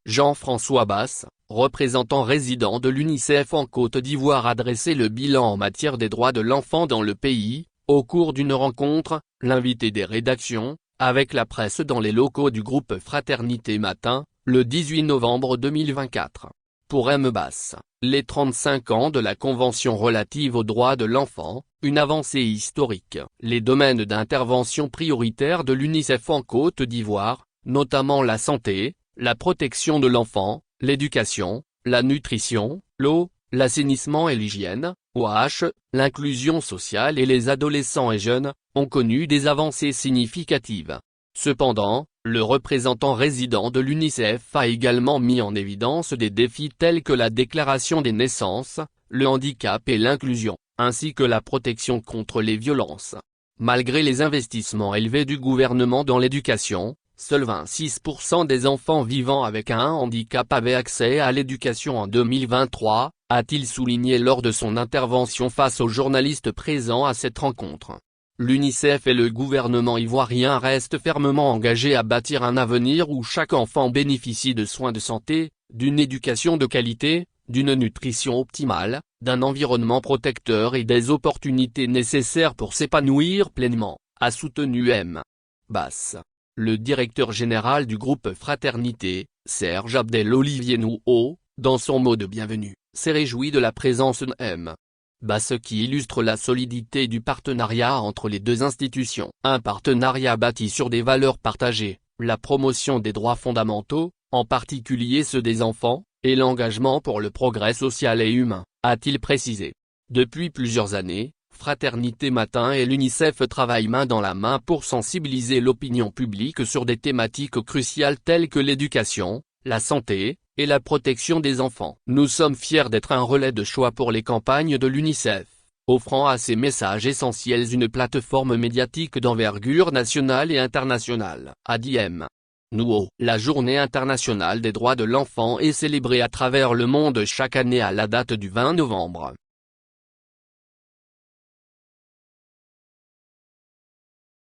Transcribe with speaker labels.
Speaker 1: Jean-François Basse, représentant résident de l'UNICEF en Côte d'Ivoire, a dressé le bilan en matière des droits de l'enfant dans le pays, au cours d'une rencontre, l'invité des rédactions, avec la presse dans les locaux du groupe Fraternité Matin, le 18 novembre 2024. Pour Basse, les 35 ans de la Convention relative aux droits de l'enfant, une avancée historique. Les domaines d'intervention prioritaires de l'UNICEF en Côte d'Ivoire, notamment la santé, la protection de l'enfant, l'éducation, la nutrition, l'eau, l'assainissement et l'hygiène, l'inclusion sociale et les adolescents et jeunes, ont connu des avancées significatives. Cependant, le représentant résident de l'UNICEF a également mis en évidence des défis tels que la déclaration des naissances, le handicap et l'inclusion, ainsi que la protection contre les violences. Malgré les investissements élevés du gouvernement dans l'éducation, seuls 26% des enfants vivant avec un handicap avaient accès à l'éducation en 2023, a-t-il souligné lors de son intervention face aux journalistes présents à cette rencontre. L'UNICEF et le gouvernement ivoirien restent fermement engagés à bâtir un avenir où chaque enfant bénéficie de soins de santé, d'une éducation de qualité, d'une nutrition optimale, d'un environnement protecteur et des opportunités nécessaires pour s'épanouir pleinement, a soutenu Basse. Le directeur général du groupe Fraternité, Serge Abdel-Olivier Nouho, dans son mot de bienvenue, s'est réjoui de la présence de Basse qui illustre la solidité du partenariat entre les deux institutions. Un partenariat bâti sur des valeurs partagées, la promotion des droits fondamentaux, en particulier ceux des enfants, et l'engagement pour le progrès social et humain, a-t-il précisé. Depuis plusieurs années, Fraternité Matin et l'UNICEF travaillent main dans la main pour sensibiliser l'opinion publique sur des thématiques cruciales telles que l'éducation, la santé, et la protection des enfants. Nous sommes fiers d'être un relais de choix pour les campagnes de l'UNICEF, offrant à ces messages essentiels une plateforme médiatique d'envergure nationale et internationale, a dit Nouho. La Journée internationale des droits de l'enfant est célébrée à travers le monde chaque année à la date du 20 novembre.